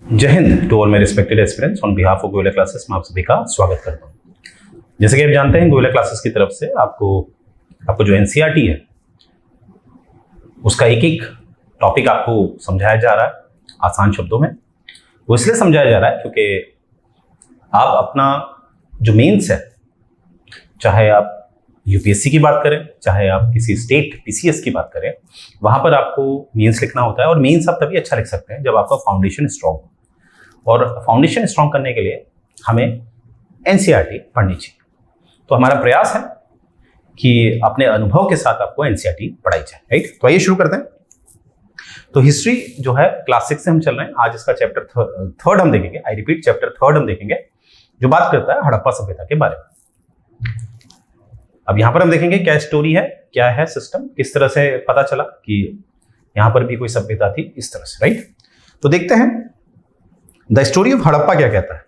जय Hind to all my respected aspirants on behalf of Goyla classes में आप सभी का स्वागत करता हूं। जैसे कि आप जानते हैं गोयला क्लासेस की तरफ से आपको जो एनसीईआरटी है उसका एक एक टॉपिक आपको समझाया जा रहा है आसान शब्दों में। वो इसलिए समझाया जा रहा है क्योंकि आप अपना जो मेंस है, चाहे आप यूपीएससी की बात करें, चाहे आप किसी स्टेट पीसीएस की बात करें, वहां पर आपको मेंस लिखना होता है। और मेंस आप तभी अच्छा लिख सकते हैं जब आपका फाउंडेशन स्ट्रांग हो, और फाउंडेशन स्ट्रांग करने के लिए हमें एनसीईआरटी पढ़नी चाहिए। तो हमारा प्रयास है कि अपने अनुभव के साथ आपको एनसीईआरटी पढ़ाई जाए, राइट। तो आइए शुरू करते हैं। तो हिस्ट्री जो है क्लास 6 से हम चल रहे हैं। आज इसका चैप्टर थर्ड हम देखेंगे। आई रिपीट, चैप्टर थर्ड हम देखेंगे जो बात करता है हड़प्पा सभ्यता के बारे में। अब यहां पर हम देखेंगे क्या स्टोरी है, क्या है सिस्टम, किस तरह से पता चला कि यहां पर भी कोई सभ्यता थी, इस तरह से, राइट। तो देखते हैं द स्टोरी ऑफ हड़प्पा क्या कहता है।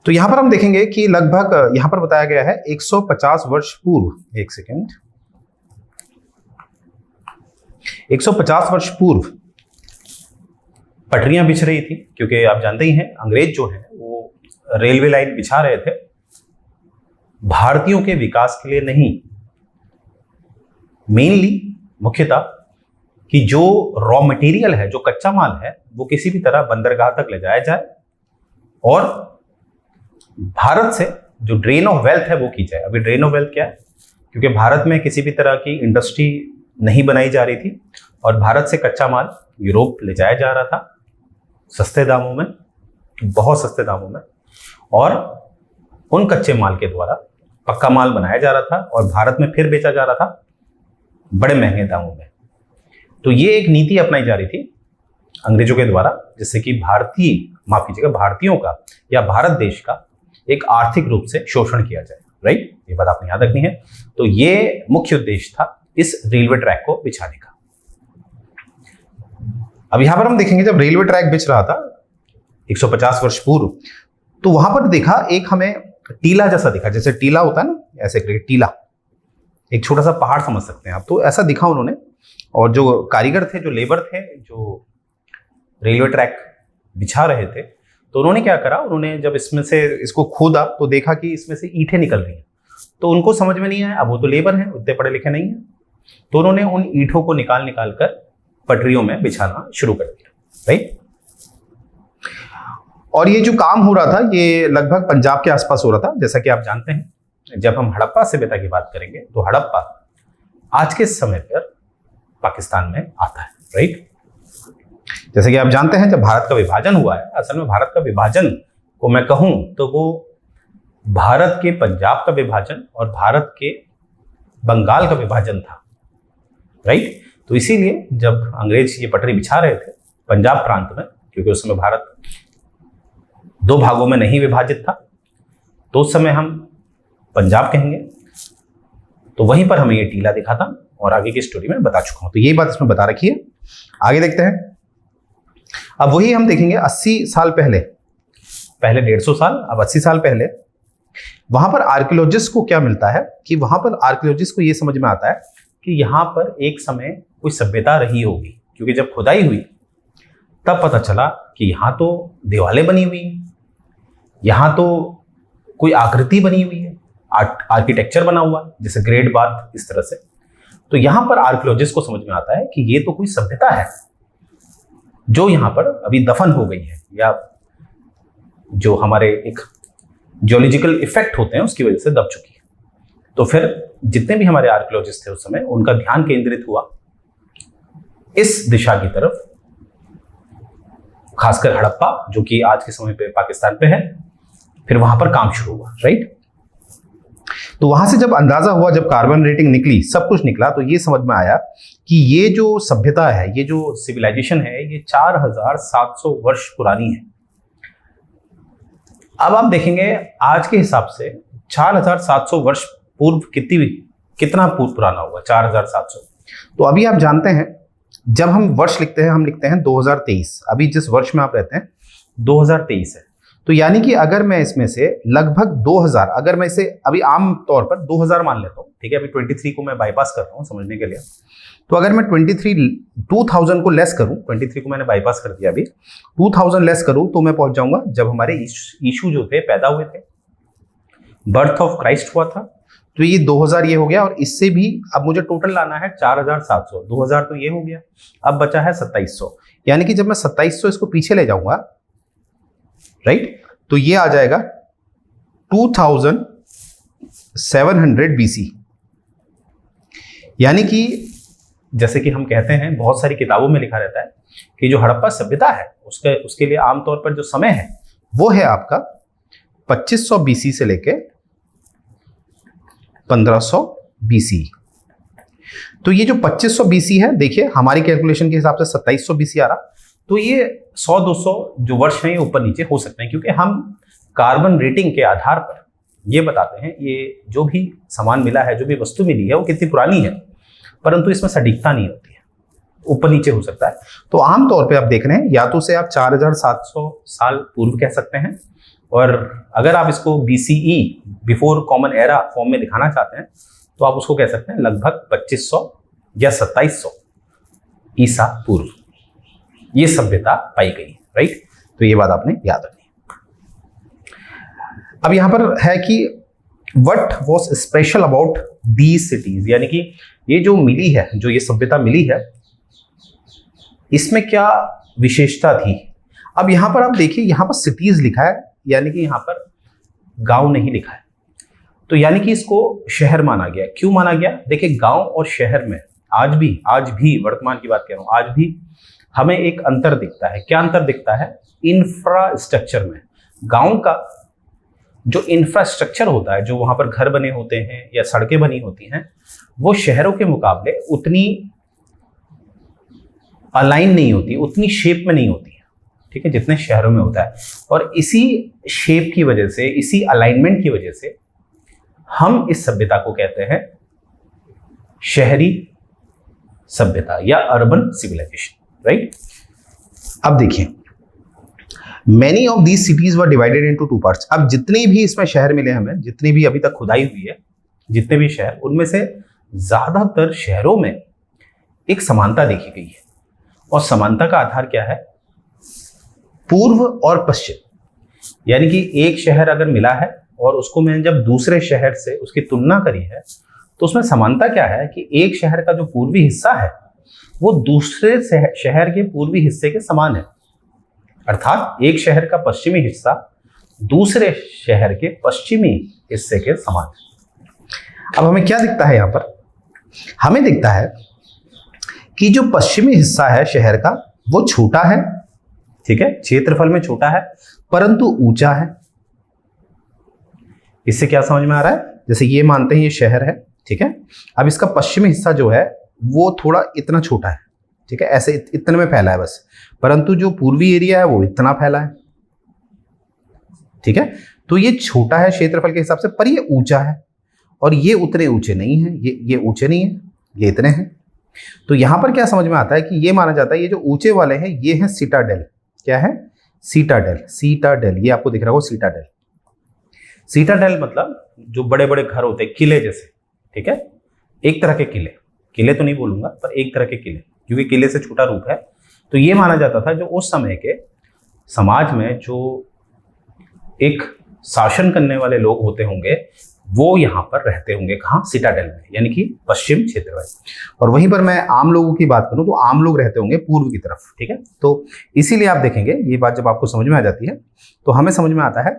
तो यहां पर हम देखेंगे कि लगभग यहां पर बताया गया है 150 वर्ष पूर्व, एक सेकेंड, 150 वर्ष पूर्व पटरियां बिछ रही थी, क्योंकि आप जानते ही हैं अंग्रेज जो है वो रेलवे लाइन बिछा रहे थे भारतीयों के विकास के लिए नहीं, मेनली मुख्यतः कि जो रॉ मटेरियल है, जो कच्चा माल है, वो किसी भी तरह बंदरगाह तक ले जाया जाए और भारत से जो ड्रेन ऑफ वेल्थ है वो की जाए। अभी ड्रेन ऑफ वेल्थ क्या है, क्योंकि भारत में किसी भी तरह की इंडस्ट्री नहीं बनाई जा रही थी और भारत से कच्चा माल यूरोप ले जाया जा रहा था सस्ते दामों में, बहुत सस्ते दामों में, और उन कच्चे माल के द्वारा पक्का माल बनाया जा रहा था और भारत में फिर बेचा जा रहा था बड़े महंगे दामों में। तो ये एक नीति अपनाई जा रही थी अंग्रेजों के द्वारा, जिससे कि भारतीयों का या भारत देश का एक आर्थिक रूप से शोषण किया जाए, राइट। ये बात आपने याद रखनी है। तो ये मुख्य उद्देश्य था इस रेलवे ट्रैक को बिछाने का। अब यहां पर हम देखेंगे जब रेलवे ट्रैक बिछ रहा था 150 वर्ष पूर्व, तो वहां पर देखा एक हमें टीला जैसा दिखा, जैसे टीला होता है ना, ऐसे करके टीला, एक छोटा सा पहाड़ समझ सकते हैं आप। तो ऐसा दिखा उन्होंने, और जो कारीगर थे, जो लेबर थे, जो रेलवे ट्रैक बिछा रहे थे, तो उन्होंने क्या करा, उन्होंने जब इसमें से इसको खोदा तो देखा कि इसमें से ईंटें निकल रही हैं। तो उनको समझ में नहीं आया, अब वो तो लेबर हैं, उतने पढ़े लिखे नहीं हैं, तो उन्होंने उन ईंटों को निकाल कर पटरियों में बिछाना शुरू कर दिया, राइट। और ये जो काम हो रहा था ये लगभग पंजाब के आसपास हो रहा था। जैसा कि आप जानते हैं, जब हम हड़प्पा सभ्यता की बात करेंगे तो हड़प्पा आज के समय पर पाकिस्तान में आता है, राइट। जैसे कि आप जानते हैं जब भारत का विभाजन हुआ है, असल में भारत का विभाजन को मैं कहूं तो वो भारत के पंजाब का विभाजन और भारत के बंगाल का विभाजन था, राइट। तो इसीलिए जब अंग्रेज ये पटरी बिछा रहे थे पंजाब प्रांत में, क्योंकि उस समय भारत दो भागों में नहीं विभाजित था, तो उस समय हम पंजाब कहेंगे, तो वहीं पर हमें ये टीला दिखा था और आगे की स्टोरी में बता चुका हूं। तो यही बात इसमें बता रखी है। आगे देखते हैं। अब वही हम देखेंगे 80 साल पहले 150 साल, अब 80 साल पहले वहां पर आर्कियोलॉजिस्ट को क्या मिलता है कि वहां पर आर्कियोलॉजिस्ट को यह समझ में आता है कि यहां पर एक समय कोई सभ्यता रही होगी, क्योंकि जब खुदाई हुई तब पता चला कि यहां तो दीवारें बनी हुई हैं, यहां तो कोई आकृति बनी हुई है, आर्किटेक्चर बना हुआ है, जैसे ग्रेट बाथ, इस तरह से। तो यहां पर आर्कियोलॉजिस्ट को समझ में आता है कि ये तो कोई सभ्यता है जो यहां पर अभी दफन हो गई है, या जो हमारे एक जियोलॉजिकल इफेक्ट होते हैं उसकी वजह से दब चुकी है। तो फिर जितने भी हमारे आर्कियोलॉजिस्ट थे उस समय, उनका ध्यान केंद्रित हुआ इस दिशा की तरफ, खासकर हड़प्पा जो कि आज के समय पे पाकिस्तान पे है। फिर वहां पर काम शुरू हुआ, राइट। तो वहां से जब अंदाजा हुआ, जब कार्बन रेटिंग निकली, सब कुछ निकला, तो ये समझ में आया कि ये जो सभ्यता है, ये जो सिविलाइजेशन है, ये 4700 वर्ष पुरानी है। अब आप देखेंगे आज के हिसाब से 4700 वर्ष पूर्व कितना पूर्व पुराना होगा, 4700। तो अभी आप जानते हैं जब हम वर्ष लिखते हैं, हम लिखते हैं 2023। अभी जिस वर्ष में आप रहते हैं 2023 है। तो यानी कि अगर मैं इसमें से लगभग 2000, अगर मैं इसे अभी आम तौर पर 2000 मान लेता हूं, ठीक है, अभी 23 को मैं बाईपास कर रहा हूँ समझने के लिए। तो अगर मैं 2000 को लेस करूं, 23 को मैंने बाईपास कर दिया, अभी 2000 लेस करूं तो मैं पहुंच जाऊंगा जब हमारे यीशु जो थे पैदा हुए थे, बर्थ ऑफ क्राइस्ट हुआ था। तो ये 2000 ये हो गया, और इससे भी अब मुझे टोटल लाना है 4700। 2000 तो ये हो गया, अब बचा है 2700। यानी कि जब मैं 2700 इसको पीछे ले जाऊंगा, राइट, तो ये आ जाएगा 2700 बीसी। यानी कि जैसे कि हम कहते हैं, बहुत सारी किताबों में लिखा रहता है कि जो हड़प्पा सभ्यता है उसके लिए आमतौर पर जो समय है वो है आपका 2500 बीसी से लेके 1500 बीसी। तो ये जो 2500 बीसी है, देखिए हमारी कैलकुलेशन के हिसाब से 2700 बीसी आ रहा, तो ये 100-200 जो वर्ष हैं ये ऊपर नीचे हो सकते हैं, क्योंकि हम कार्बन रेटिंग के आधार पर ये बताते हैं ये जो भी सामान मिला है, जो भी वस्तु मिली है वो कितनी पुरानी है, परंतु इसमें सटीकता नहीं होती है, ऊपर नीचे हो सकता है। तो आमतौर पे आप देख रहे हैं, या तो उसे आप 4700 साल पूर्व कह सकते हैं, और अगर आप इसको BCE before common era form में दिखाना चाहते हैं तो आप उसको कह सकते हैं लगभग 2500 या 2700 ईसा पूर्व ये सभ्यता पाई गई, राइट। तो ये बात आपने याद रखनी। अब यहां पर है कि what was special about these cities, यानी कि ये जो मिली है, जो ये सभ्यता मिली है, इसमें क्या विशेषता थी। अब यहां पर आप देखिए, यहां पर सिटीज लिखा है, यानी कि यहां पर गांव नहीं लिखा है, तो यानी कि इसको शहर माना गया। क्यों माना गया? देखिए, गांव और शहर में आज भी वर्तमान की बात कर रहा हूं, आज भी हमें एक अंतर दिखता है। क्या अंतर दिखता है? इंफ्रास्ट्रक्चर में। गांव का जो इंफ्रास्ट्रक्चर होता है, जो वहां पर घर बने होते हैं या सड़कें बनी होती हैं, वो शहरों के मुकाबले उतनी अलाइन नहीं होती, उतनी शेप में नहीं होती है, ठीक है, जितने शहरों में होता है। और इसी शेप की वजह से, इसी अलाइनमेंट की वजह से हम इस सभ्यता को कहते हैं शहरी सभ्यता या अर्बन सिविलाइजेशन, राइट। अब देखिए, many of these cities were divided into 2 parts. अब जितने भी इसमें शहर मिले हमें, जितनी भी अभी तक खुदाई हुई है, जितने भी शहर, उनमें से ज्यादातर शहरों में एक समानता देखी गई है, और समानता का आधार क्या है? पूर्व और पश्चिम। यानी कि एक शहर अगर मिला है और उसको मैंने जब दूसरे शहर से उसकी तुलना करी है, तो उसमें समानता क्या है कि एक शहर का जो पूर्वी हिस्सा है वो दूसरे शहर के पूर्वी हिस्से के समान है, अर्थात एक शहर का पश्चिमी हिस्सा दूसरे शहर के पश्चिमी हिस्से के समान है। अब हमें क्या दिखता है यहां पर? हमें दिखता है कि जो पश्चिमी हिस्सा है शहर का वो छोटा है, ठीक है, क्षेत्रफल में छोटा है, परंतु ऊंचा है। इससे क्या समझ में आ रहा है? जैसे ये मानते हैं ये शहर है, ठीक है, अब इसका पश्चिमी हिस्सा जो है वो थोड़ा इतना छोटा है, ठीक है, ऐसे इतने में फैला है बस, परंतु जो पूर्वी एरिया है वो इतना फैला है, ठीक है। तो ये छोटा है क्षेत्रफल के हिसाब से, पर ये ऊंचा है, और ये उतने ऊंचे नहीं है, ये ऊंचे नहीं है, ये इतने हैं। तो यहां पर क्या समझ में आता है कि ये माना जाता है ये जो ऊंचे वाले हैं ये हैं सिटाडेल। क्या है? सिटाडेल। सिटाडेल, ये आपको दिख रहा होगा सिटाडेल। सिटाडेल मतलब जो बड़े बड़े घर होते हैं, किले जैसे, ठीक है, एक तरह के किले तो नहीं बोलूंगा, पर एक तरह के किले, क्योंकि किले से छोटा रूप है। तो ये माना जाता था जो उस समय के समाज में जो एक शासन करने वाले लोग होते होंगे वो यहाँ पर रहते होंगे। कहाँ? सिटाडेल में, यानी कि पश्चिम क्षेत्र में। और वहीं पर मैं आम लोगों की बात करूं तो आम लोग रहते होंगे पूर्व की तरफ, ठीक है। तो इसीलिए आप देखेंगे ये बात जब आपको समझ में आ जाती है तो हमें समझ में आता है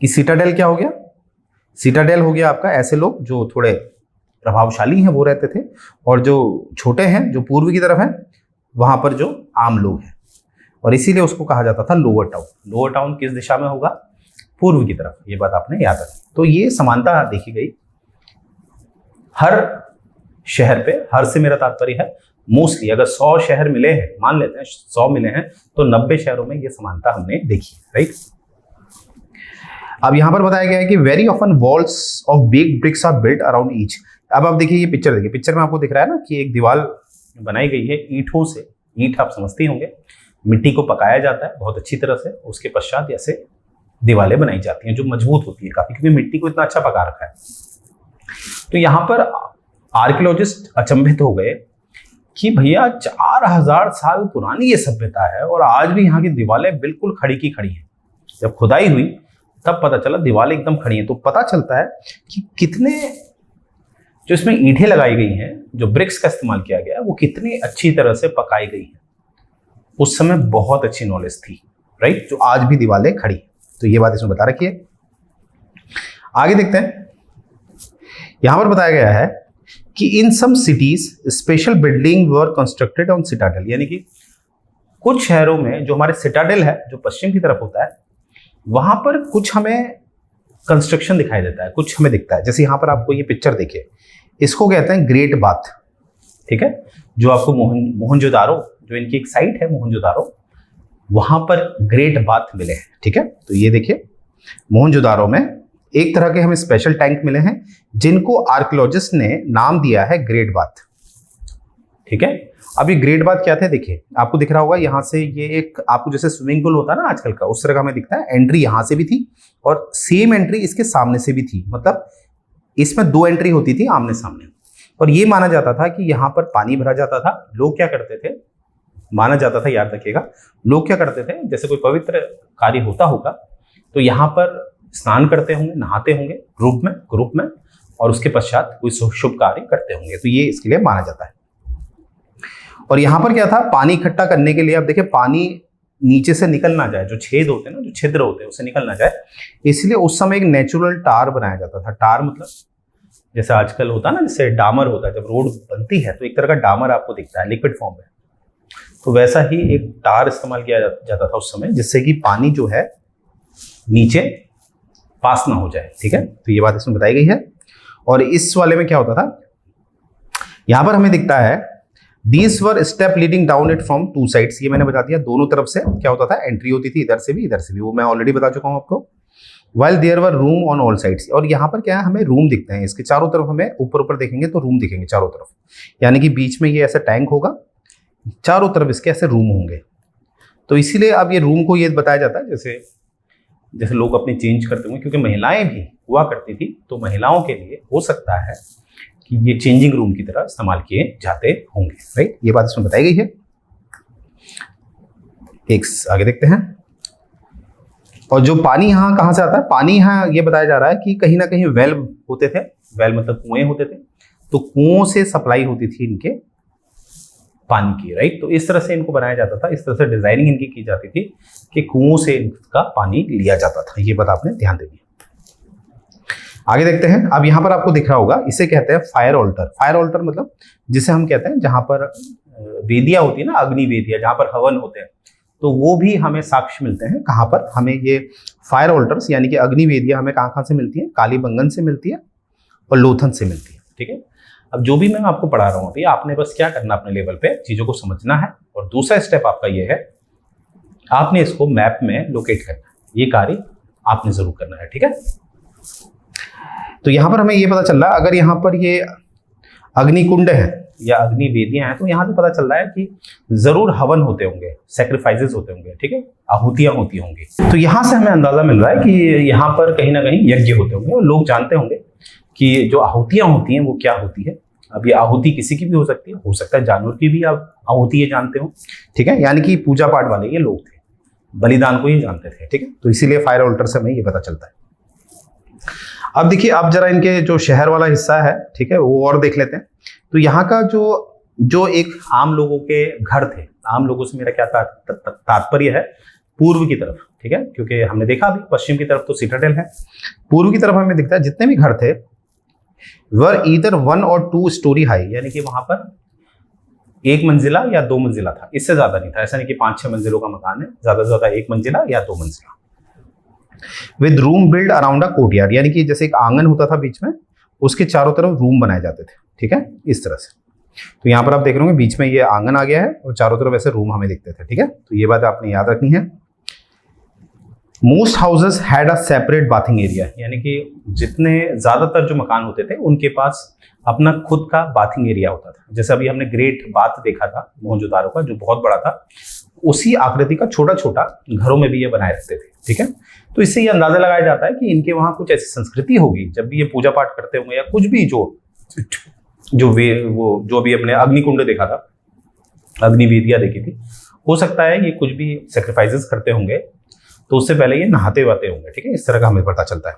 कि सिटाडेल क्या हो गया? सिटाडेल हो गया आपका ऐसे लोग जो थोड़े प्रभावशाली हैं वो रहते थे, और जो छोटे हैं, जो पूर्व की तरफ हैं, वहां पर जो आम लोग हैं, और इसीलिए उसको कहा जाता था लोअर टाउन। लोअर टाउन किस दिशा में होगा? पूर्व की तरफ। ये बात आपने याद रखी। तो ये समानता देखी गई हर शहर पे। हर से मेरा तात्पर्य है मोस्टली, अगर 100 शहर मिले हैं, मान लेते हैं 100 मिले हैं, तो 90 शहरों में ये समानता हमने देखी, राइट। अब यहां पर बताया गया है कि very often walls of big bricks are built around each. अब आप देखिए ये पिक्चर, देखिए पिक्चर में आपको दिख रहा है ना कि एक दीवार बनाई गई है ईंटों से। ईंट आप समझते होंगे, मिट्टी को पकाया जाता है बहुत अच्छी तरह से, उसके पश्चात ऐसे दीवारें बनाई जाती हैं जो मजबूत होती है काफी, क्योंकि मिट्टी को इतना अच्छा पका रखा है। तो यहाँ पर आर्कियोलॉजिस्ट अचंभित हो गए कि भैया 4000 साल पुरानी ये सभ्यता है और आज भी यहाँ की दीवारें बिल्कुल खड़ी की खड़ी हैं। जब खुदाई हुई तब पता चला दीवारें एकदम खड़ी हैं। तो पता चलता है कि कितने जो इसमें ईंटें लगाई गई हैं, जो ब्रिक्स का इस्तेमाल किया गया है, वो कितनी अच्छी तरह से पकाई गई हैं। उस समय बहुत अच्छी नॉलेज थी, राइट, जो आज भी दीवारें खड़ी। तो ये बात इसमें बता रखी है। आगे देखते हैं। यहां पर बताया गया है कि in some cities special building were constructed on citadel, यानी कि कुछ शहरों में जो हमारे सिटाडेल है, जो पश्चिम की तरफ होता है, वहां पर कुछ हमें कंस्ट्रक्शन दिखाई देता है, कुछ हमें दिखता है। जैसे यहां पर आपको ये पिक्चर देखिए, इसको कहते हैं ग्रेट बाथ, ठीक है, जो आपको मोहनजोदारो, जो इनकी एक साइट है मोहनजोदारो, वहां पर ग्रेट बाथ मिले हैं, ठीक है। तो ये देखिए मोहनजोदारो में एक तरह के हमें स्पेशल टैंक मिले हैं जिनको आर्कियोलॉजिस्ट ने नाम दिया है ग्रेट बाथ, ठीक है। अब ये ग्रेट बाथ क्या थे, देखिए आपको दिख रहा होगा यहाँ से, ये एक आपको जैसे स्विमिंग पूल होता है ना आजकल का, उस तरह का हमें दिखता है। एंट्री यहाँ से भी थी और सेम एंट्री इसके सामने से भी थी, मतलब इसमें 2 एंट्री होती थी आमने सामने। और ये माना जाता था कि यहाँ पर पानी भरा जाता था। लोग क्या करते थे, माना जाता था, याद रखिएगा, लोग क्या करते थे, जैसे कोई पवित्र कार्य होता होगा तो यहाँ पर स्नान करते होंगे, नहाते होंगे ग्रुप में, और उसके पश्चात कोई शुभ कार्य करते होंगे। तो ये इसके लिए माना जाता है। और यहाँ पर क्या था, पानी इकट्ठा करने के लिए, अब देखिए पानी नीचे से निकल ना जाए, जो छेद होते हैं ना, जो छिद्र होते हैं, उससे निकल ना जाए, इसलिए उस समय एक नेचुरल टार बनाया जाता था। टार मतलब जैसे आजकल होता है ना, जैसे डामर होता है, जब रोड बनती है तो एक तरह का डामर आपको दिखता है लिक्विड फॉर्म में, तो वैसा ही एक टार इस्तेमाल किया जाता था उस समय, जिससे कि पानी जो है नीचे पास ना हो जाए, ठीक है। तो ये बात इसमें बताई गई है। और इस वाले में क्या होता था, यहां पर हमें दिखता है these were step leading down it from 2 sides. ये मैंने बता दिया, दोनों तरफ से क्या होता था, एंट्री होती थी, इधर से भी इधर से भी, वो मैं ऑलरेडी बता चुका हूं आपको। While there were room on all sides, और यहाँ पर क्या है, हमें रूम दिखते हैं इसके चारों तरफ, हमें ऊपर देखेंगे तो रूम दिखेंगे चारों तरफ, यानी कि बीच में ये ऐसा टैंक होगा, चारों तरफ इसके ऐसे रूम होंगे। तो इसीलिए अब ये रूम को ये बताया जाता है, जैसे लोग अपने चेंज करते होंगे, क्योंकि महिलाएं भी हुआ करती थी, तो महिलाओं के लिए हो सकता है कि ये चेंजिंग रूम की तरह इस्तेमाल किए जाते होंगे, राइट। ये बात इसमें बताई गई है। एक आगे देखते हैं। और जो पानी यहाँ कहाँ से आता है, पानी यहाँ ये बताया जा रहा है कि कहीं ना कहीं वेल होते थे, वेल मतलब कुएं होते थे, तो कुओं से सप्लाई होती थी इनके पानी की, राइट। तो इस तरह से इनको बनाया जाता था, इस तरह से डिजाइनिंग इनकी की जाती थी कि कुओं से इनका पानी लिया जाता था। ये बात आपने ध्यान देनी है। आगे देखते हैं। अब यहाँ पर आपको दिख रहा होगा, इसे कहते हैं फायर ऑल्टर। फायर ऑल्टर मतलब जिसे हम कहते हैं जहां पर वेदियां होती है ना, अग्नि वेदियां, जहां पर हवन होते हैं, तो वो भी हमें साक्ष्य मिलते हैं। कहाँ पर हमें ये फायर ऑल्टर्स यानी कि अग्नि वेदियां हमें कहाँ से मिलती है, कालीबंगन से मिलती है और लोथन से मिलती है, ठीक है। अब जो भी मैं आपको पढ़ा रहा हूँ अभी, आपने बस क्या करना, अपने लेवल पे चीजों को समझना है, और दूसरा स्टेप आपका ये है, आपने इसको मैप में लोकेट करना है। ये कार्य आपने जरूर करना है, ठीक है। तो यहां पर हमें ये पता चल रहा है, अगर यहाँ पर ये अग्निकुंड है या अग्नि वेदियां हैं, तो यहाँ से पता चल रहा है कि जरूर हवन होते होंगे, सेक्रीफाइसेस होते होंगे, ठीक है, आहुतियां होती होंगी। तो यहाँ से हमें अंदाजा मिल रहा है कि यहाँ पर कहीं ना कहीं यज्ञ होते होंगे, और लोग जानते होंगे कि जो आहुतियां होती हैं वो क्या होती है। अब ये आहुति किसी की भी हो सकती है, हो सकता है जानवर की भी आप आहुति ये जानते हो, ठीक है, यानी कि पूजा पाठ वाले ये लोग थे, बलिदान को ये जानते थे, ठीक है। तो इसीलिए फायर ऑल्टर से हमें ये पता चलता है। अब देखिए, आप जरा इनके जो शहर वाला हिस्सा है, ठीक है, वो और देख लेते हैं। तो यहाँ का जो एक आम लोगों के घर थे, आम लोगों से मेरा क्या तात्पर्य है, पूर्व की तरफ, ठीक है, क्योंकि हमने देखा अभी पश्चिम की तरफ तो सिटाडेल है, पूर्व की तरफ हमें दिखता है जितने भी घर थे वर ईदर 1 और 2 स्टोरी हाई, यानी कि वहां पर 1 मंजिला या 2 मंजिला था, इससे ज्यादा नहीं था। ऐसा नहीं कि 5-6 मंजिलों का मकान है, ज्यादा से ज्यादा 1 मंजिला या 2 मंजिला। With room build around a courtyard, यानी कि जैसे एक आंगन होता था बीच में, उसके चारों तरफ रूम बनाए जाते थे, ठीक है, इस तरह से। तो यहाँ पर आप देख रहे होंगे बीच में ये आंगन आ गया है और चारों तरफ ऐसे रूम हमें दिखते थे, ठीक है। तो ये बात आपने याद रखनी है। Most houses had a separate bathing area, यानी कि जितने ज्यादातर जो मकान होते थे उनके पास अपना खुद का बाथिंग एरिया होता था। जैसे अभी हमने ग्रेट बाथ देखा था मोहनजोदारो का, जो बहुत बड़ा था, उसी आकृति का छोटा छोटा घरों में भी ये बनाए रखते थे, ठीक है। तो इससे ये अंदाजा लगाया जाता है कि इनके वहां कुछ ऐसी संस्कृति होगी, जब भी ये पूजा पाठ करते होंगे या कुछ भी जो भी अपने अग्निकुंड देखा था, अग्निवेदियां देखी थी, हो सकता है ये कुछ भी सेक्रीफाइसेस करते होंगे तो उससे पहले ये नहाते वाते होंगे, ठीक है। इस तरह का हमें पता चलता है।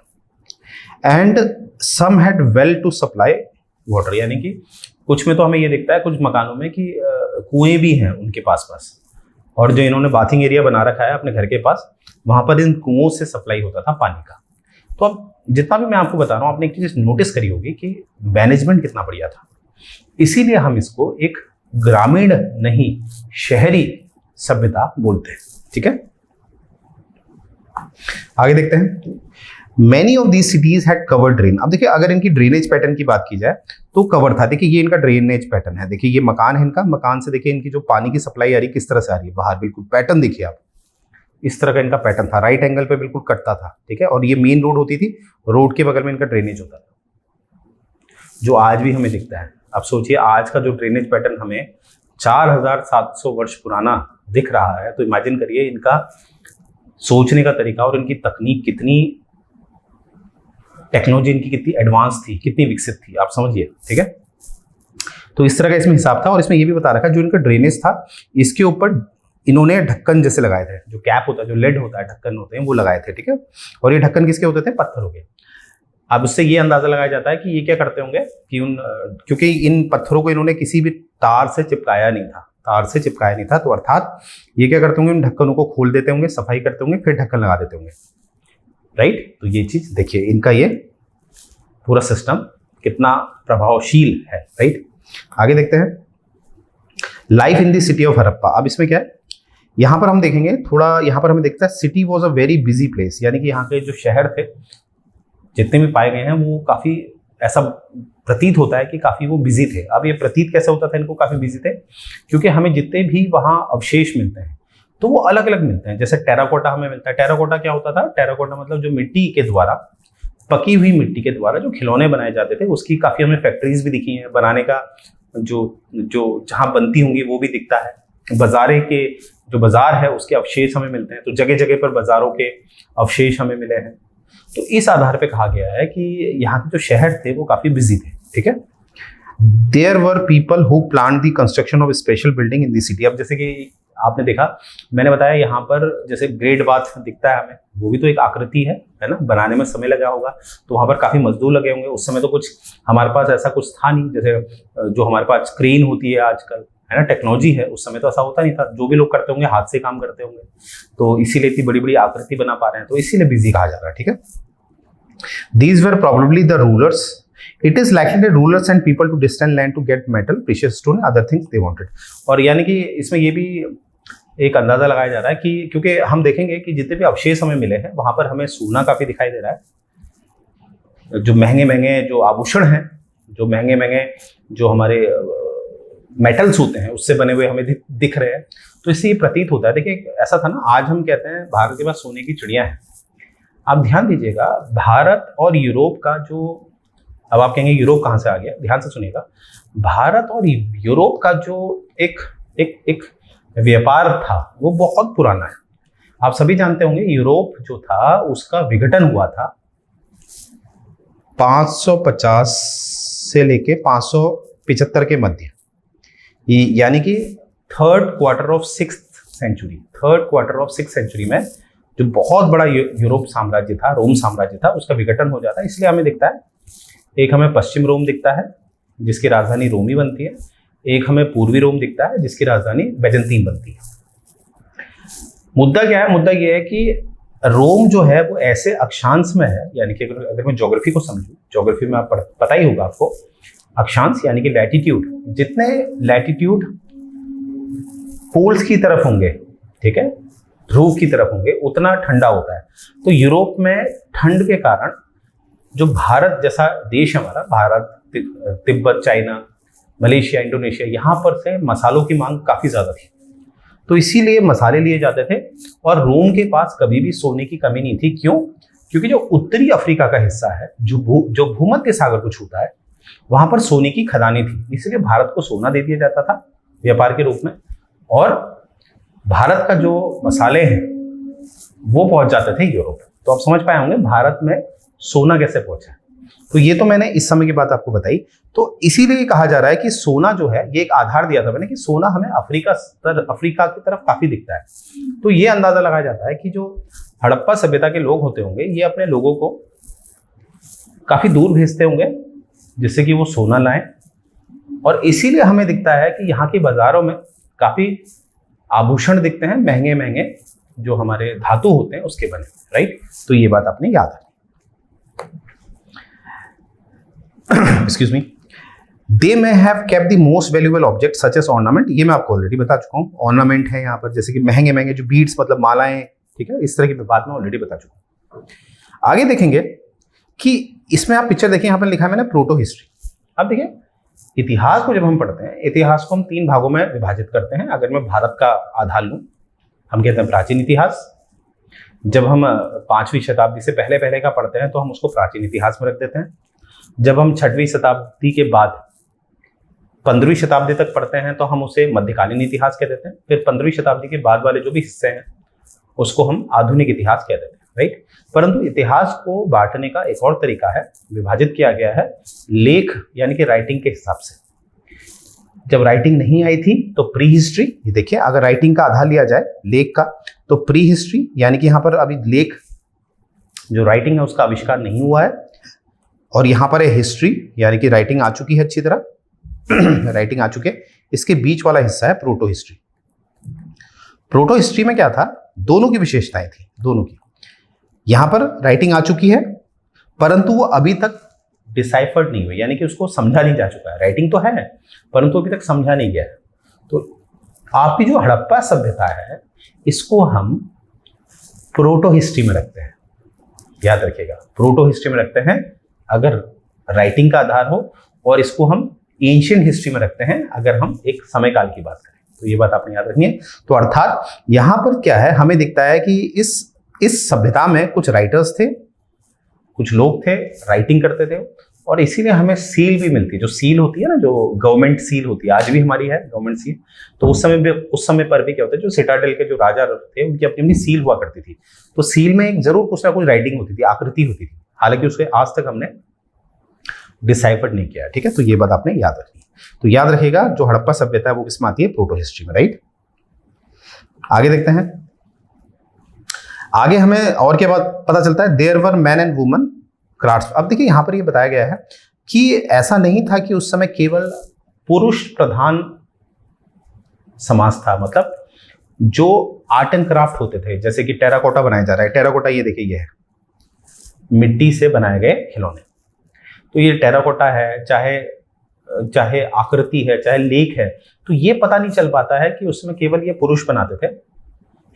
And some had well to supply water, यानी कि कुछ में तो हमें ये दिखता है कुछ मकानों में कि कुएं भी हैं उनके पास, और जो इन्होंने बाथिंग एरिया बना रखा है अपने घर के पास, वहां पर इन कुओं से सप्लाई होता था पानी का। तो अब जितना भी मैं आपको बता रहा हूँ, आपने एक चीज नोटिस करी होगी कि मैनेजमेंट कितना बढ़िया था। इसीलिए हम इसको एक ग्रामीण नहीं शहरी सभ्यता बोलते हैं, ठीक है। आगे देखते हैं। Many of these cities had covered drain। अब देखिए अगर इनकी ड्रेनेज पैटर्न की बात की जाए तो कवर था। देखिए ये इनका ड्रेनेज पैटर्न है, देखिए ये मकान है इनका, मकान से देखिए इनकी जो पानी की सप्लाई आ रही है किस तरह से आ रही है बाहर, बिल्कुल पैटर्न देखिए आप, इस तरह का इनका पैटर्न था, राइट एंगल पे बिल्कुल कटता था, ठीक है। और ये मेन रोड होती थी, रोड के बगल में इनका ड्रेनेज होता था, जो आज भी हमें दिखता है। अब सोचिए आज का जो ड्रेनेज पैटर्न हमें 4700 वर्ष पुराना दिख रहा है, तो इमेजिन करिए इनका सोचने का तरीका और इनकी तकनीक कितनी, टेक्नोलॉजी इनकी कितनी एडवांस थी, कितनी विकसित थी, आप समझिए, ठीक है। तो इस तरह का इसमें हिसाब था। और इसमें यह भी बता रखा है जो इनका ड्रेनेज था इसके ऊपर इन्होंने ढक्कन जैसे लगाए थे, जो कैप होता है, जो लेड होता है, ढक्कन होते हैं, वो लगाए थे, ठीक है। और ये ढक्कन किसके होते थे? पत्थरों के। अब उससे ये अंदाजा लगाया जाता है कि ये क्या करते होंगे कि क्योंकि इन पत्थरों को इन्होंने किसी भी तार से चिपकाया नहीं था, तो अर्थात ये क्या करते होंगे, इन ढक्कनों को खोल देते होंगे, सफाई करते होंगे, फिर ढक्कन लगा देते होंगे, राइट। तो ये चीज देखिए इनका ये पूरा सिस्टम कितना प्रभावशील है, राइट। आगे देखते हैं life in the city of Harappa. अब इसमें क्या है, यहां पर हम देखेंगे थोड़ा, यहां पर हमें दिखता है city was a very busy place, यानी कि यहाँ के जो शहर थे जितने भी पाए गए हैं वो काफी, ऐसा प्रतीत होता है कि काफी वो बिजी थे। अब ये प्रतीत कैसे होता था इनको काफी बिजी थे, क्योंकि हमें जितने भी वहां अवशेष मिलते हैं तो वो अलग अलग मिलते हैं। जैसे टेराकोटा हमें मिलता है। टेराकोटा क्या होता था? टेराकोटा मतलब जो मिट्टी के द्वारा, पकी हुई मिट्टी के द्वारा जो खिलौने बनाए जाते थे, उसकी काफी हमें फैक्ट्रीज भी दिखी हैं बनाने का, जो जहां बनती होंगी वो भी दिखता है। बाजारे के जो बाजार है उसके अवशेष हमें मिलते हैं, तो जगह जगह पर बाजारों के अवशेष हमें मिले हैं। तो इस आधार पे कहा गया है कि यहाँ के जो शहर थे वो काफी बिजी थे, ठीक है। There were people who plan the construction of special building in the city. अब जैसे कि आपने देखा, मैंने बताया यहाँ पर जैसे ग्रेट बाथ दिखता है हमें, वो भी तो एक आकृति है ना, बनाने में समय लगा होगा, तो वहाँ पर काफी मजदूर लगे होंगे। उस समय तो कुछ हमारे पास ऐसा कुछ था नहीं, जैसे जो हमारे पास क्रेन होती है आजकल, है ना, टेक्नोलॉजी है, उस समय तो ऐसा होता नहीं था। जो भी लोग करते होंगे हाथ से काम करते होंगे, तो इसीलिए इतनी बड़ी बड़ी आकृति बना पा रहे हैं, तो इसीलिए बिजी कहा जा रहा है, ठीक है। These were probably the rulers. It is likely that rulers sent people to distant land to get metal, precious stone, other things they wanted. और यानी कि इसमें ये भी एक अंदाजा लगाया जा रहा है कि क्योंकि हम देखेंगे कि जितने भी अवशेष हमें मिले हैं वहां पर हमें सोना काफी दिखाई दे रहा है, जो महंगे महंगे जो आभूषण हैं, जो महंगे महंगे जो हमारे मेटल्स होते हैं उससे बने हुए हमें दिख रहे हैं। तो इससे ये प्रतीत होता है। देखिए ऐसा था ना, आज हम कहते हैं भारत के पास सोने की चिड़िया है। आप ध्यान दीजिएगा, भारत और यूरोप का जो, अब आप कहेंगे यूरोप कहाँ से आ गया, ध्यान से सुनिएगा, भारत और यूरोप का जो एक व्यापार था वो बहुत पुराना है। आप सभी जानते होंगे यूरोप जो था उसका विघटन हुआ था 550 से लेके 575 के मध्य, यानी कि third quarter of sixth century में जो बहुत बड़ा यूरोप साम्राज्य था, रोम साम्राज्य था, उसका विघटन हो जाता है। इसलिए हमें दिखता है, एक हमें पश्चिम रोम दिखता है जिसकी राजधानी रोमी बनती है, एक हमें पूर्वी रोम दिखता है जिसकी राजधानी बैजेंटीन बनती है। मुद्दा क्या है? मुद्दा यह है कि रोम जो है वो ऐसे अक्षांश में है, यानी कि अगर मैं ज्योग्राफी को समझूं, ज्योग्राफी में आप पता ही होगा आपको, अक्षांश यानी कि लैटिट्यूड, जितने लैटिट्यूड पोल्स की तरफ होंगे, ठीक है, ध्रुव की तरफ होंगे, उतना ठंडा होता है। तो यूरोप में ठंड के कारण जो भारत जैसा देश है हमारा, Bharat, Tibet, China, Malaysia, Indonesia, यहाँ पर से मसालों की मांग काफी ज्यादा थी, तो इसीलिए मसाले लिए जाते थे। और रोम के पास कभी भी सोने की कमी नहीं थी। क्यों? क्योंकि जो उत्तरी अफ्रीका का हिस्सा है, जो भूमध्य सागर को छूता है, वहां पर सोने की खदानें थी, इसलिए भारत को सोना दे दिया जाता था व्यापार के रूप में। और भारत का जो मसाले हैं वो पहुंच जाते थे यूरोप। तो आप समझ पाए होंगे भारत में सोना कैसे पहुंचा। तो ये तो मैंने इस समय की बात आपको बताई। तो इसीलिए कहा जा रहा है कि सोना जो है, ये एक आधार दिया था मैंने कि सोना हमें अफ्रीका की तरफ काफी दिखता है। तो ये अंदाजा लगाया जाता है कि जो हड़प्पा सभ्यता के लोग होते होंगे, ये अपने लोगों को काफी दूर भेजते होंगे जिससे कि वो सोना लाएं, और इसीलिए हमें दिखता है कि यहाँ के बाजारों में काफी आभूषण दिखते हैं, महंगे महंगे, जो हमारे धातु होते हैं उसके बने, राइट। तो ये बात आपने याद रखनी। Excuse me. They may have kept the most valuable object such as ornament. ये मैं आपको ऑलरेडी बता चुका हूँ। ऑर्नामेंट है यहाँ पर, जैसे कि महंगे महंगे जो बीड्स, मतलब मालाएं, ठीक है, इस तरह की बात मैं ऑलरेडी बता चुका हूँ। आगे देखेंगे कि इसमें आप पिक्चर देखिए, यहाँ पर लिखा है मैंने प्रोटो हिस्ट्री। अब देखिए, इतिहास को जब हम पढ़ते हैं, इतिहास को हम 3 भागों में विभाजित करते हैं। अगर मैं भारत का आधार लूं, हम कहते हैं प्राचीन इतिहास। जब हम 5वीं शताब्दी से पहले का पढ़ते हैं तो हम उसको प्राचीन इतिहास में रख देते हैं। जब हम 6वीं शताब्दी के बाद 15वीं शताब्दी तक पढ़ते हैं तो हम उसे मध्यकालीन इतिहास कह देते हैं। फिर 15वीं शताब्दी के बाद वाले जो भी हिस्से हैं उसको हम आधुनिक इतिहास कह देते हैं, राइट। परंतु इतिहास को बांटने का एक और तरीका है, विभाजित किया गया है लेख यानी कि राइटिंग के हिसाब से। जब राइटिंग नहीं आई थी तो प्री हिस्ट्री, ये देखिए, अगर राइटिंग का आधार लिया जाए लेख का, तो प्री हिस्ट्री यानी कि यहाँ पर अभी लेख जो राइटिंग है उसका आविष्कार नहीं हुआ है, और यहाँ पर है हिस्ट्री यानी कि राइटिंग आ चुकी है अच्छी तरह राइटिंग आ चुके। इसके बीच वाला हिस्सा है प्रोटो हिस्ट्री। प्रोटो हिस्ट्री में क्या था, दोनों की विशेषताएं थी, दोनों की। यहां पर राइटिंग आ चुकी है परंतु वो अभी तक डिसाइफर्ड नहीं हुई, यानी कि उसको समझा नहीं जा चुका है। राइटिंग तो है परंतु अभी तक समझा नहीं गया है। तो आपकी जो हड़प्पा सभ्यता है इसको हम प्रोटो हिस्ट्री में रखते हैं, याद रखिएगा, प्रोटो हिस्ट्री में रखते हैं अगर राइटिंग का आधार हो, और इसको हम एंशिएंट हिस्ट्री में रखते हैं अगर हम एक समय काल की बात करें। तो ये बात आपने याद रखनी है। तो अर्थात यहां पर क्या है, हमें दिखता है कि इस सभ्यता में कुछ राइटर्स थे, कुछ लोग थे, राइटिंग करते थे, और इसीलिए हमें सील भी मिलती है। जो सील होती है ना, जो गवर्नमेंट सील होती है, आज भी हमारी है गवर्नमेंट सील। तो उस समय पर भी क्या होता है, जो सिटाडेल के जो राजा थे उनकी अपनी अपनी सील हुआ करती थी। तो सील में एक जरूर कुछ ना कुछ राइटिंग होती थी, आकृति होती थी, हालांकि उसके आज तक हमने डिसाइफर नहीं किया, ठीक है। तो ये बात आपने याद रखनी है। तो याद रखिएगा, जो हड़प्पा सभ्यता है वो किसमें आती है, प्रोटो हिस्ट्री में, राइट। आगे देखते हैं। आगे हमें और क्या बात पता चलता है, there were man and woman crafts. अब देखिए यहां पर ये बताया गया है कि ऐसा नहीं था कि उस समय केवल पुरुष प्रधान समाज था, मतलब जो आर्ट एंड क्राफ्ट होते थे, जैसे कि टेराकोटा बनाया जा रहा है। टेराकोटा ये देखिए, ये है मिट्टी से बनाए गए खिलौने। तो ये टेराकोटा है, चाहे आकृति है, चाहे लेख है, तो ये पता नहीं चल पाता है कि उसमें केवल ये पुरुष बनाते थे,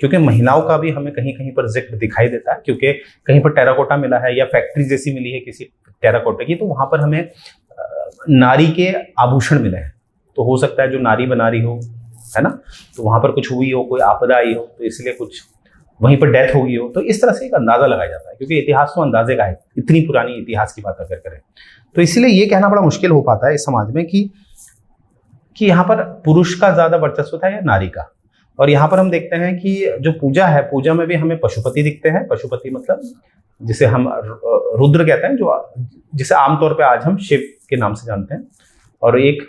क्योंकि महिलाओं का भी हमें कहीं कहीं पर जिक्र दिखाई देता है। क्योंकि कहीं पर टेराकोटा मिला है या फैक्ट्री जैसी मिली है किसी टेराकोटे की, तो वहां पर हमें नारी के आभूषण मिले हैं। तो हो सकता है जो नारी बना रही हो, है ना, तो वहां पर कुछ हुई हो, कोई आपदा आई हो, तो इसलिए कुछ वहीं पर डेथ हो गई हो। तो इस तरह से एक अंदाजा लगाया जाता है, क्योंकि इतिहास तो अंदाजे का है, इतनी पुरानी इतिहास की बात अगर करें तो। इसलिए ये कहना बड़ा मुश्किल हो पाता है इस समाज में कि यहाँ पर पुरुष का ज्यादा वर्चस्व था या नारी का। और यहाँ पर हम देखते हैं कि जो पूजा है, पूजा में भी हमें पशुपति दिखते हैं। पशुपति मतलब जिसे हम रुद्र कहते हैं, जो जिसे आमतौर पे आज हम शिव के नाम से जानते हैं। और एक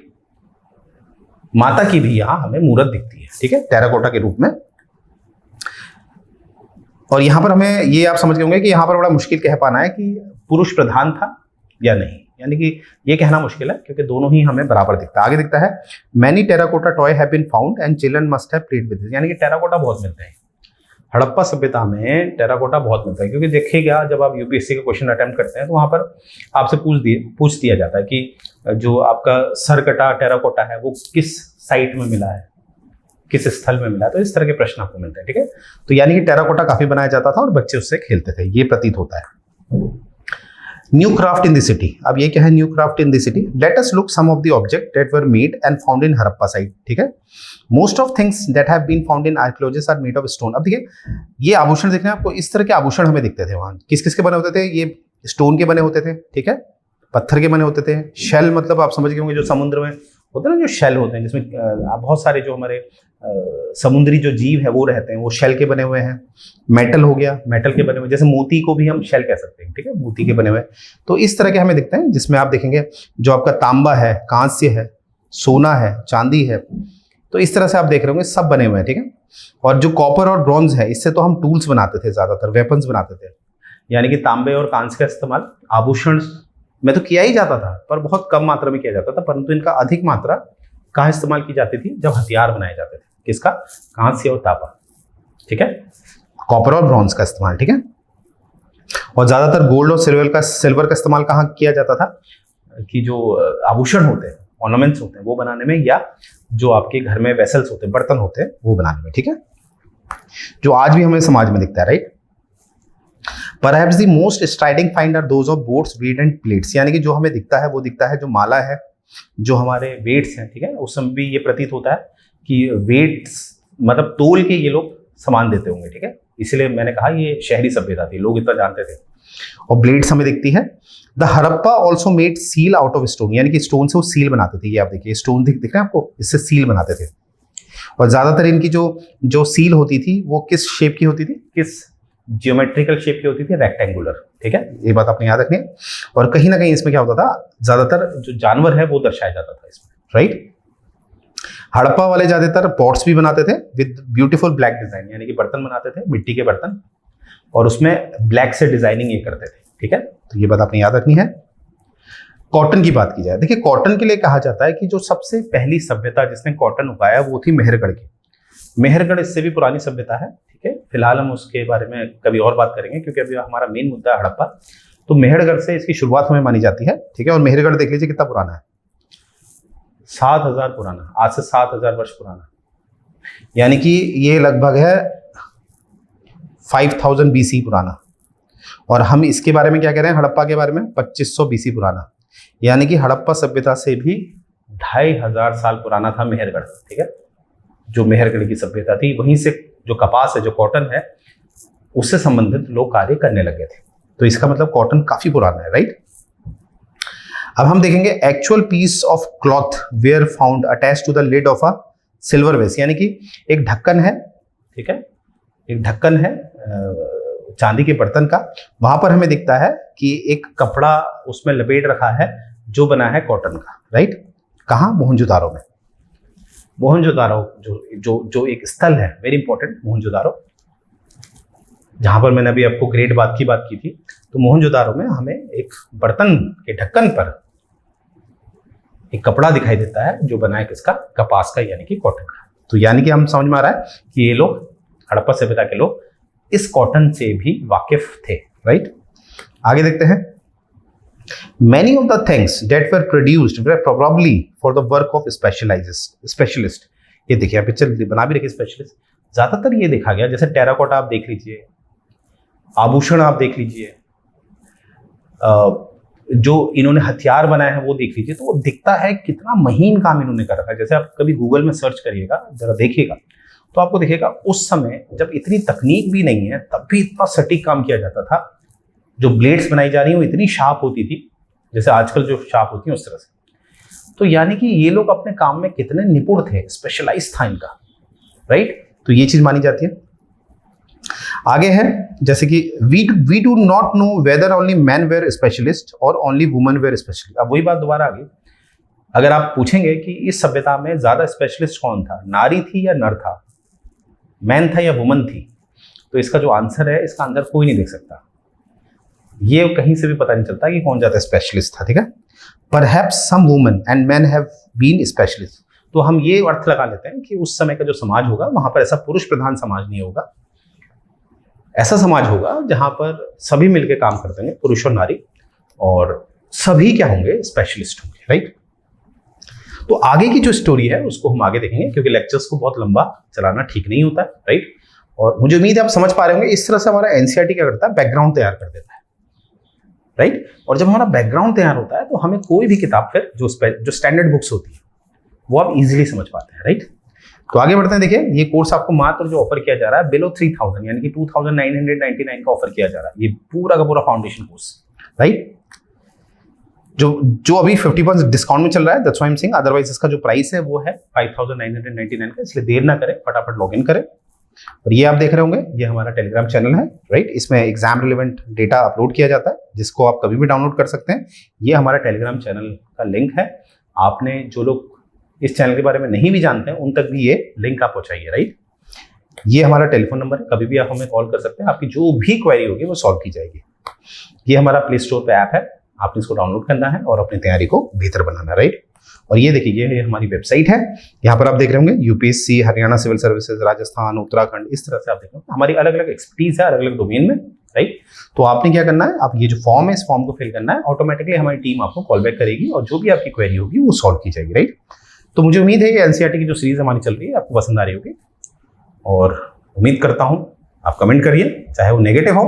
माता की भी यहाँ हमें मूर्त दिखती है, ठीक है, टेराकोटा के रूप में। और यहाँ पर हमें ये आप समझ गए होंगे कि यहाँ पर बड़ा मुश्किल कह पाना है कि पुरुष प्रधान था या नहीं, यानी कि ये कहना मुश्किल है, क्योंकि दोनों ही हमें बराबर दिखता है। आगे दिखता है, many terracotta toy have been found and children must have played with this. यानी कि टेराकोटा बहुत मिलते हैं हड़प्पा सभ्यता में, टेराकोटा बहुत मिलता है। क्योंकि देखिएगा, जब आप यूपीएससी का क्वेश्चन अटेम्प्ट करते हैं तो वहां पर आपसे पूछ दिया जाता है कि जो आपका सरकटा टेराकोटा है वो किस साइट में मिला है, किस स्थल में मिला है। तो इस तरह के प्रश्न आपको मिलते हैं, ठीक है। तो यानी कि टेराकोटा काफी बनाया जाता था और बच्चे उससे खेलते थे, ये प्रतीत होता है। New craft in the city. अब ये क्या है, new craft in the city. Let us look some of the object that were made and found in Harappa site, ठीक है। Most of things that have been found in archaeologist are made of stone. अब देखिए, ये आभूषण दिख रहे हैं आपको, इस तरह के आभूषण हमें दिखते थे वहां। किस किस के बने होते थे, ये स्टोन के बने होते थे, ठीक है, पत्थर के बने होते थे। शेल मतलब आप समझ गए होंगे जो समुद्र में होता है ना जो शेल होते हैं, जिसमें बहुत सारे जो हमारे समुद्री जो जीव है वो रहते हैं, वो शेल के बने हुए हैं। मेटल हो गया, मेटल के बने हुए, जैसे मोती को भी हम शेल कह सकते हैं, ठीक है, मोती के बने हुए। तो इस तरह के हमें दिखते हैं, जिसमें आप देखेंगे जो आपका तांबा है, कांस्य है, सोना है, चांदी है, तो इस तरह से आप देख रहे होंगे सब बने हुए हैं, ठीक है। और जो कॉपर और ब्रॉन्ज है, इससे तो हम टूल्स बनाते थे, ज्यादातर वेपन्स बनाते थे, यानी कि तांबे और कांस्य का इस्तेमाल आभूषण में तो किया ही जाता था, पर बहुत कम मात्रा में किया जाता था। परंतु इनका अधिक मात्रा कहाँ इस्तेमाल की जाती थी? जब हथियार बनाए जाते थे। किसका? कांस्य और तांबा, ठीक है, कॉपर और ब्रॉन्ज का इस्तेमाल, ठीक है। और ज्यादातर गोल्ड और सिल्वर का इस्तेमाल कहाँ किया जाता था? कि जो आभूषण होते हैं, ऑर्नामेंट्स होते हैं, वो बनाने में, या जो आपके घर में वेसल्स होते हैं, बर्तन होते हैं, वो बनाने में, ठीक है, जो आज भी हमें समाज में दिखता है, right. Perhaps the most striking find are those of boats, weight and plates, यानी कि जो हमें दिखता है वो दिखता है जो माला है, जो हमारे वेट्स हैं, ठीक है। उस समय भी ये प्रतीत होता है कि वेट्स मतलब तोल के ये लोग सामान देते होंगे, ठीक है, इसलिए मैंने कहा ये शहरी सभ्यता थी, लोग इतना जानते थे। और ब्लेड्स हमें दिखती है। The Harappa also made seal out of stone, यानी कि स्टोन से वो सील बनाते थे। ये आप देखिए स्टोन दिख रहे हैं आपको, इससे सील बनाते थे। और ज्यादातर इनकी जो सील होती थी वो किस शेप की होती थी, किस जियोमेट्रिकल शेप की होती थी? रेक्टेंगुलर, ठीक है, ये बात आपने याद रखनी है। और कहीं ना कहीं इसमें क्या होता था, ज्यादातर जो जानवर है वो दर्शाया जाता था इसमें, राइट। हड़प्पा वाले ज्यादातर पॉट्स भी बनाते थे विद ब्यूटीफुल ब्लैक डिजाइन, यानी कि बर्तन बनाते थे, मिट्टी के बर्तन, और उसमें ब्लैक से डिजाइनिंग ये करते थे, ठीक है, तो ये बात आपने याद रखनी है। कॉटन की बात की जाए, देखिए कॉटन के लिए कहा जाता है कि जो सबसे पहली सभ्यता जिसने कॉटन उगाया वो थी मेहरगढ़ की। मेहरगढ़ इससे भी पुरानी सभ्यता है, ठीक है, फिलहाल हम उसके बारे में कभी और बात करेंगे, क्योंकि अभी हमारा मेन मुद्दा है हड़प्पा। तो मेहरगढ़ से इसकी शुरुआत हमें मानी जाती है, ठीक है। और मेहरगढ़ देख लीजिए कितना पुराना है, 7000 पुराना, आज से 7000 वर्ष पुराना, यानी कि ये लगभग है 5000 BC पुराना। और हम इसके बारे में क्या कह रहे हैं, हड़प्पा के बारे में 2500 BC पुराना, यानी कि हड़प्पा सभ्यता से भी 2500 साल पुराना था मेहरगढ़, ठीक है। जो मेहरगढ़ की सभ्यता थी, वहीं से जो कपास है, जो कॉटन है, उससे संबंधित लोग कार्य करने लगे थे। तो इसका मतलब कॉटन काफी पुराना है, राइट। अब हम देखेंगे actual piece of cloth were found attach to the lid of a silver vase, यानी कि एक ढक्कन है, ठीक है, एक ढक्कन है चांदी के बर्तन का, वहां पर हमें दिखता है कि एक कपड़ा उसमें लपेट रखा है जो बना है कॉटन का, राइट। कहाँ? मोहनजोदारो में। मोहनजोदारो जो एक स्थल है, वेरी इंपॉर्टेंट, मोहनजोदारो, जहां पर मैंने अभी आपको ग्रेट बात की थी। तो मोहनजोदारो में हमें एक बर्तन के ढक्कन पर एक कपड़ा दिखाई देता है जो बना है किसका? कपास का, यानी कि कॉटन का। तो यानी कि हम समझ में आ रहा है कि ये लोग, हड़प्पा सभ्यता के लोग, इस कॉटन से भी वाकिफ थे, राइट। आगे देखते हैं। Many of the things that were produced were probably for the work of specialist। ये देखिए पिक्चर बना भी रखी, स्पेशलिस्ट। ज्यादातर ये देखा गया, जैसे टेराकोटा आप देख लीजिए, आभूषण आप देख लीजिए, जो इन्होंने हथियार बनाए हैं वो देख लीजिए, तो वो दिखता है कितना महीन काम इन्होंने कर रखा है। जैसे आप कभी गूगल में सर्च करिएगा, जरा देखिएगा, तो आपको दिखेगा उस समय जब इतनी तकनीक भी नहीं है, तब भी इतना सटीक काम किया जाता था। जो ब्लेड्स बनाई जा रही हैं वो इतनी शार्प होती थी, जैसे आजकल जो शार्प होती है उस तरह से। तो यानी कि ये लोग अपने काम में कितने निपुण थे, स्पेशलाइज था इनका, राइट। तो ये चीज मानी जाती है। आगे है जैसे कि we do not know whether only man were specialist और ओनली वुमेन वेयर स्पेशलिस्ट। अब वही बात दोबारा आ गई, अगर आप पूछेंगे कि इस सभ्यता में ज्यादा स्पेशलिस्ट कौन था, नारी थी या नर था, मैन था या वुमन थी, तो इसका जो आंसर है, इसका आंसर कोई नहीं देख सकता। ये कहीं से भी पता नहीं चलता कि कौन ज्यादा स्पेशलिस्ट था, ठीक है। Perhaps some women and man have been specialist. तो हम ये अर्थ लगा लेते हैं कि उस समय का जो समाज होगा वहां पर ऐसा पुरुष प्रधान समाज नहीं होगा, ऐसा समाज होगा जहां पर सभी मिलकर काम करते हैं, पुरुष और नारी, और सभी क्या होंगे? स्पेशलिस्ट होंगे, राइट। तो आगे की जो स्टोरी है उसको हम आगे देखेंगे, क्योंकि लेक्चर्स को बहुत लंबा चलाना ठीक नहीं होता है, राइट। और मुझे उम्मीद है आप समझ पा रहे होंगे। इस तरह से हमारा एनसीईआरटी क्या करता है? बैकग्राउंड तैयार कर देता है, राइट। और जब हमारा बैकग्राउंड तैयार होता है तो हमें कोई भी किताब फिर जो स्टैंडर्ड बुक्स होती है वो आप इजीली समझ पाते हैं, राइट। तो आगे बढ़ते हैं। देखिए ये कोर्स आपको मात्र जो ऑफर किया जा रहा है बिलो 3000, यानी कि 2999 का ऑफर किया जा रहा है, ये पूरा का पूरा फाउंडेशन कोर्स, राइट। जो अभी 50% डिस्काउंट में चल रहा है, that's why I am saying, otherwise इसका जो प्राइस है वो है 5999 का, इसलिए देर ना करें, फटाफट लॉगिन करें। और ये आप देख रहे होंगे, ये हमारा टेलीग्राम चैनल है, राइट। इसमें एग्जाम रिलेवेंट डेटा अपलोड किया जाता है, जिसको आप कभी भी डाउनलोड कर सकते हैं। ये हमारा टेलीग्राम चैनल का लिंक है। आपने जो लोग इस चैनल के बारे में नहीं भी जानते हैं, उन तक भी ये लिंक आप पहुंचाइए, राइट। ये हमारा टेलीफोन नंबर है, कभी भी आप हमें कॉल कर सकते हैं, आपकी जो भी क्वेरी होगी वो सॉल्व की जाएगी। ये हमारा प्ले स्टोर पे ऐप है, आपने इसको डाउनलोड करना है और अपनी तैयारी को बेहतर बनाना है, राइट। और ये देखिए, ये हमारी वेबसाइट है, यहाँ पर आप देख रहे होंगे UPSC, Haryana civil services, Rajasthan, Uttarakhand, इस तरह से आप देख रहे हो हमारी अलग अलग एक्सपर्टीज है अलग अलग डोमेन में, राइट। तो आपने क्या करना है, आप ये जो फॉर्म है, इस फॉर्म को फिल करना है, ऑटोमेटिकली हमारी टीम आपको कॉल बैक करेगी और जो भी आपकी क्वेरी होगी वो सॉल्व की जाएगी, राइट। तो मुझे उम्मीद है ये एनसीईआरटी की जो सीरीज हमारी चल रही है आपको पसंद आ रही होगी, और उम्मीद करता हूँ आप कमेंट करिए, चाहे वो नेगेटिव हो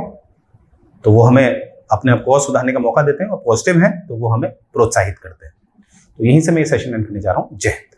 तो वो हमें अपने आप को और सुधारने का मौका देते हैं, और पॉजिटिव है तो वो हमें प्रोत्साहित करते हैं। तो यहीं से मैं ये सेशन एंड करने जा रहा हूँ। जय हिंद।